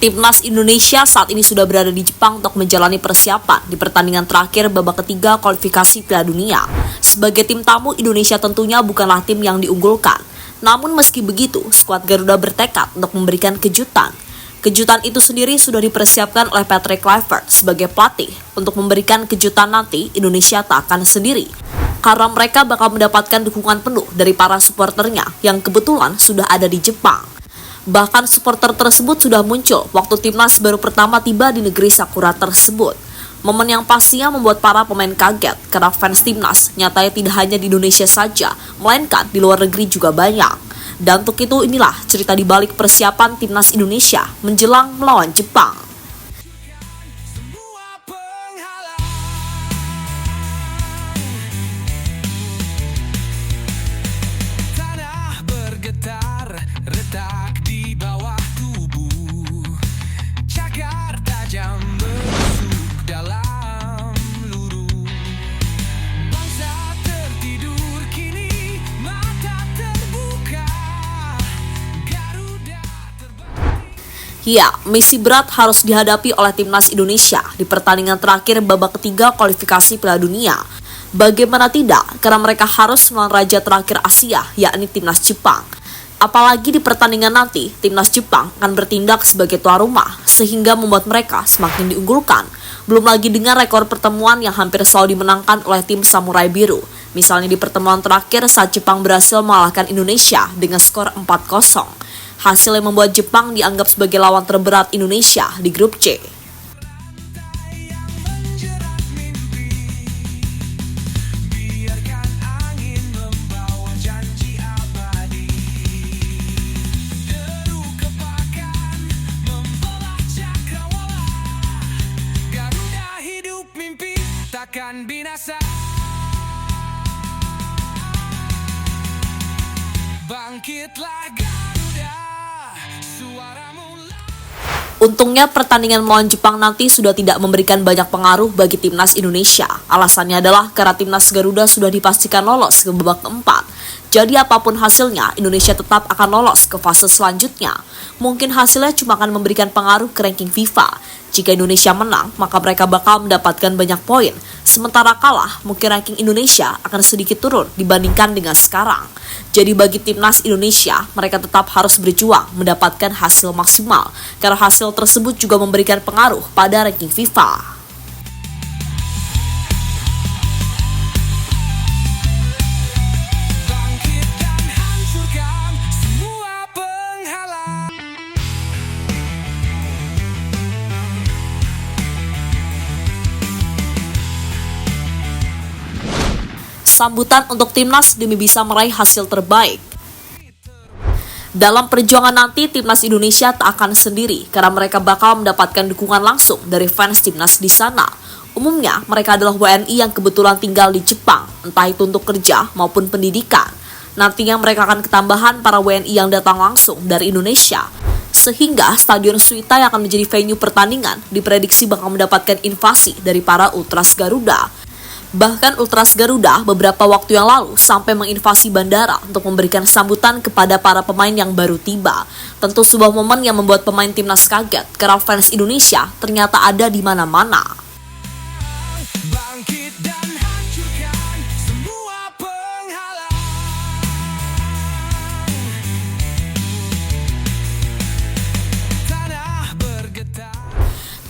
Timnas Indonesia saat ini sudah berada di Jepang untuk menjalani persiapan di pertandingan terakhir babak ketiga kualifikasi Piala Dunia. Sebagai tim tamu, Indonesia tentunya bukanlah tim yang diunggulkan. Namun meski begitu, skuad Garuda bertekad untuk memberikan kejutan. Kejutan itu sendiri sudah dipersiapkan oleh Patrick Kluivert sebagai pelatih. Untuk memberikan kejutan nanti, Indonesia tak akan sendiri. Karena mereka bakal mendapatkan dukungan penuh dari para supporternya yang kebetulan sudah ada di Jepang. Bahkan supporter tersebut sudah muncul waktu timnas baru pertama tiba di negeri Sakura tersebut. Momen yang pastinya membuat para pemain kaget karena fans timnas nyatanya tidak hanya di Indonesia saja, melainkan di luar negeri juga banyak. Dan untuk itu inilah cerita di balik persiapan timnas Indonesia menjelang melawan Jepang. Ya, misi berat harus dihadapi oleh timnas Indonesia di pertandingan terakhir babak ketiga kualifikasi Piala Dunia. Bagaimana tidak, karena mereka harus melawan raja terakhir Asia, yakni timnas Jepang. Apalagi di pertandingan nanti, timnas Jepang akan bertindak sebagai tuan rumah, sehingga membuat mereka semakin diunggulkan. Belum lagi dengan rekor pertemuan yang hampir selalu dimenangkan oleh tim Samurai Biru. Misalnya di pertemuan terakhir saat Jepang berhasil mengalahkan Indonesia dengan skor 4-0. Hasil yang membuat Jepang dianggap sebagai lawan terberat Indonesia di grup C. Takkan binasa, bangkitlah Garuda, suaramu. Untungnya pertandingan melawan Jepang nanti sudah tidak memberikan banyak pengaruh bagi timnas Indonesia. Alasannya adalah karena timnas Garuda sudah dipastikan lolos ke babak keempat. Jadi apapun hasilnya, Indonesia tetap akan lolos ke fase selanjutnya. Mungkin hasilnya cuma akan memberikan pengaruh ke ranking FIFA. Jika Indonesia menang, maka mereka bakal mendapatkan banyak poin. Sementara kalah, mungkin ranking Indonesia akan sedikit turun dibandingkan dengan sekarang. Jadi bagi timnas Indonesia, mereka tetap harus berjuang mendapatkan hasil maksimal. Karena hasil tersebut juga memberikan pengaruh pada ranking FIFA. Sambutan untuk timnas demi bisa meraih hasil terbaik. Dalam perjuangan nanti, timnas Indonesia tak akan sendiri karena mereka bakal mendapatkan dukungan langsung dari fans timnas di sana. Umumnya, mereka adalah WNI yang kebetulan tinggal di Jepang, entah itu untuk kerja maupun pendidikan. Nantinya mereka akan ketambahan para WNI yang datang langsung dari Indonesia. Sehingga Stadion Suita yang akan menjadi venue pertandingan diprediksi bakal mendapatkan invasi dari para Ultras Garuda. Bahkan Ultras Garuda beberapa waktu yang lalu sampai menginvasi bandara untuk memberikan sambutan kepada para pemain yang baru tiba. Tentu sebuah momen yang membuat pemain timnas kaget karena fans Indonesia ternyata ada di mana-mana.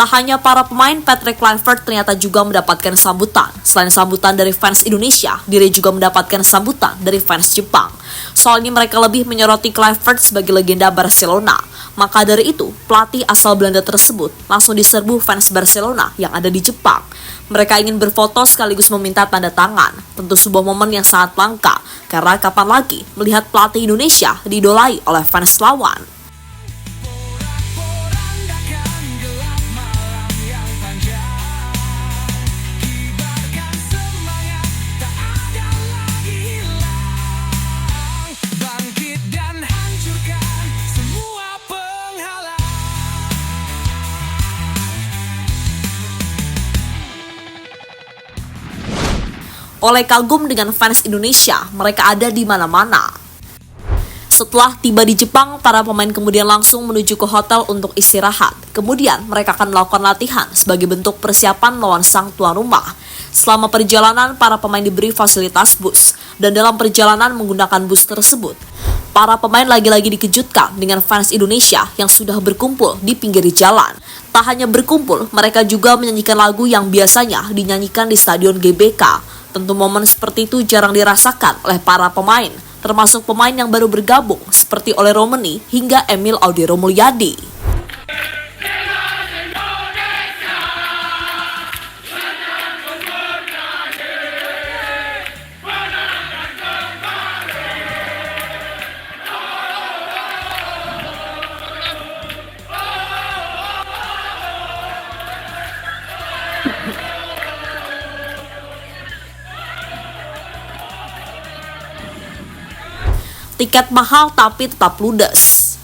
Tak hanya para pemain, Patrick Kluivert ternyata juga mendapatkan sambutan. Selain sambutan dari fans Indonesia, dirinya juga mendapatkan sambutan dari fans Jepang. Soal ini mereka lebih menyoroti Kluivert sebagai legenda Barcelona. Maka dari itu, pelatih asal Belanda tersebut langsung diserbu fans Barcelona yang ada di Jepang. Mereka ingin berfoto sekaligus meminta tanda tangan. Tentu sebuah momen yang sangat langka, karena kapan lagi melihat pelatih Indonesia diidolai oleh fans lawan. Oleh kagum dengan fans Indonesia, mereka ada di mana-mana. Setelah tiba di Jepang, para pemain kemudian langsung menuju ke hotel untuk istirahat. Kemudian mereka akan melakukan latihan sebagai bentuk persiapan lawan sang tuan rumah. Selama perjalanan, para pemain diberi fasilitas bus, dan dalam perjalanan menggunakan bus tersebut, para pemain lagi-lagi dikejutkan dengan fans Indonesia yang sudah berkumpul di pinggir jalan. Tak hanya berkumpul, mereka juga menyanyikan lagu yang biasanya dinyanyikan di Stadion GBK. Tentu momen seperti itu jarang dirasakan oleh para pemain, termasuk pemain yang baru bergabung seperti Ole Romeni hingga Emil Audero Mulyadi. Tiket mahal tapi tetap ludes.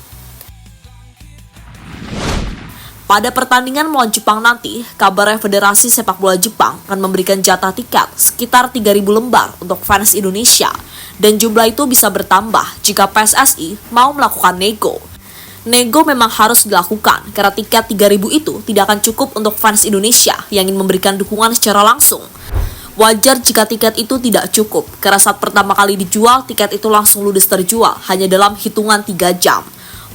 Pada pertandingan melawan Jepang nanti, kabarnya Federasi Sepak Bola Jepang akan memberikan jatah tiket sekitar 3.000 lembar untuk fans Indonesia, dan jumlah itu bisa bertambah jika PSSI mau melakukan nego. Nego memang harus dilakukan karena tiket 3.000 itu tidak akan cukup untuk fans Indonesia yang ingin memberikan dukungan secara langsung. Wajar jika tiket itu tidak cukup, karena saat pertama kali dijual, tiket itu langsung ludes terjual hanya dalam hitungan 3 jam.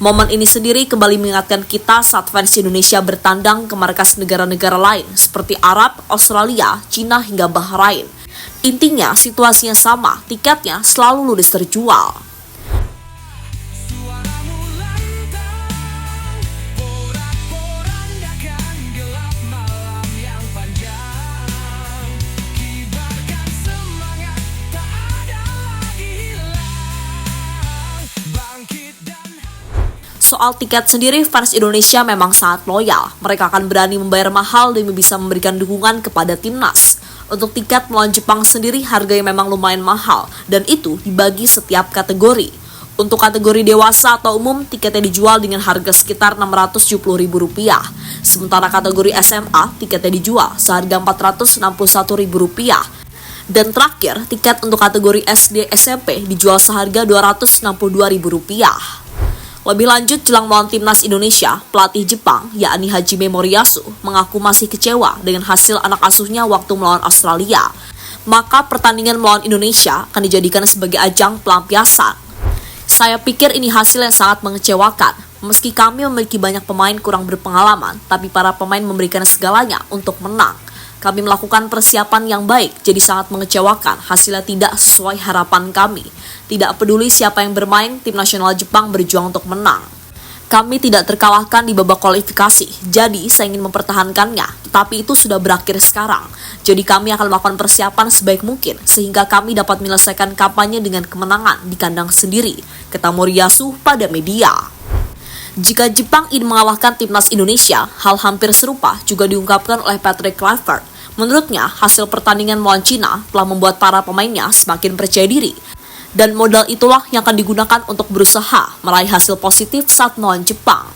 Momen ini sendiri kembali mengingatkan kita saat fans Indonesia bertandang ke markas negara-negara lain seperti Arab, Australia, Cina hingga Bahrain. Intinya situasinya sama, tiketnya selalu ludes terjual. Suaramu lantang, porak-porandakan gelap malam yang panjang. Kibarkan semangat, tak ada lagi hilang. Bangkit dan Soal tiket sendiri, fans Indonesia memang sangat loyal. Mereka akan berani membayar mahal demi bisa memberikan dukungan kepada timnas. Untuk tiket melawan Jepang sendiri harganya memang lumayan mahal, dan itu dibagi setiap kategori. Untuk kategori dewasa atau umum, tiketnya dijual dengan harga sekitar Rp670.000. Sementara kategori SMA, tiketnya dijual seharga Rp461.000. Dan terakhir, tiket untuk kategori SD SMP dijual seharga Rp262.000. Lebih lanjut, jelang melawan timnas Indonesia, pelatih Jepang, yakni Hajime Moriyasu, mengaku masih kecewa dengan hasil anak asuhnya waktu melawan Australia. Maka pertandingan melawan Indonesia akan dijadikan sebagai ajang pelampiasan. Saya pikir ini hasil yang sangat mengecewakan. Meski kami memiliki banyak pemain kurang berpengalaman, tapi para pemain memberikan segalanya untuk menang. Kami melakukan persiapan yang baik, jadi sangat mengecewakan hasilnya tidak sesuai harapan kami. Tidak peduli siapa yang bermain, tim nasional Jepang berjuang untuk menang. Kami tidak terkalahkan di babak kualifikasi, jadi saya ingin mempertahankannya, tetapi itu sudah berakhir sekarang. Jadi kami akan melakukan persiapan sebaik mungkin, sehingga kami dapat menyelesaikan kampanye dengan kemenangan di kandang sendiri, kata Moriyasu pada media. Jika Jepang ingin mengalahkan timnas Indonesia, hal hampir serupa juga diungkapkan oleh Patrick Kluivert. Menurutnya, hasil pertandingan melawan Cina telah membuat para pemainnya semakin percaya diri. Dan modal itulah yang akan digunakan untuk berusaha meraih hasil positif saat melawan Jepang.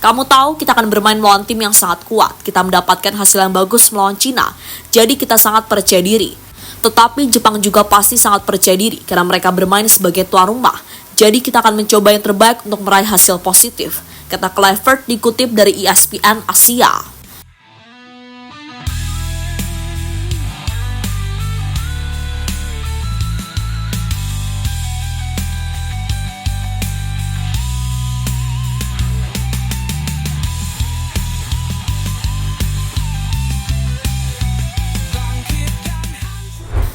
Kamu tahu kita akan bermain melawan tim yang sangat kuat. Kita mendapatkan hasil yang bagus melawan Cina, jadi kita sangat percaya diri. Tetapi Jepang juga pasti sangat percaya diri karena mereka bermain sebagai tuan rumah. Jadi kita akan mencoba yang terbaik untuk meraih hasil positif, kata Kluivert dikutip dari ESPN Asia.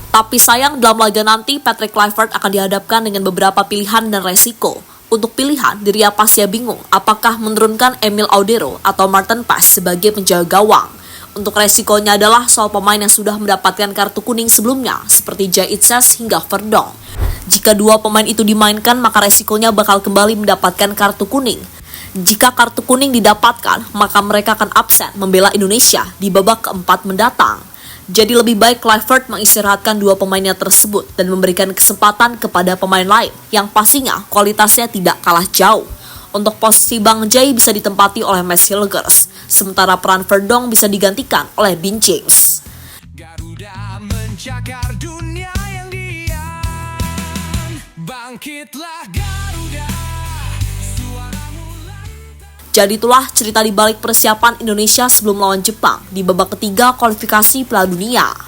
Tapi sayang, dalam laga nanti Patrick Kluivert akan dihadapkan dengan beberapa pilihan dan resiko. Untuk pilihan, dirinya pasti bingung apakah menurunkan Emil Audero atau Maarten Paes sebagai penjaga gawang. Untuk resikonya adalah soal pemain yang sudah mendapatkan kartu kuning sebelumnya, seperti Jay Itzes hingga Verdong. Jika dua pemain itu dimainkan, maka resikonya bakal kembali mendapatkan kartu kuning. Jika kartu kuning didapatkan, maka mereka akan absen membela Indonesia di babak keempat mendatang. Jadi lebih baik Kluivert mengistirahatkan dua pemainnya tersebut dan memberikan kesempatan kepada pemain lain yang pastinya kualitasnya tidak kalah jauh. Untuk posisi Bang Jay bisa ditempati oleh Mads Hilgers, sementara peran Verdong bisa digantikan oleh Dean James. Garuda mencakar dunia yang diam. Bangkitlah Garuda, suaramu lantang. Jadi itulah cerita di balik persiapan Indonesia sebelum melawan Jepang di babak ketiga kualifikasi Piala Dunia.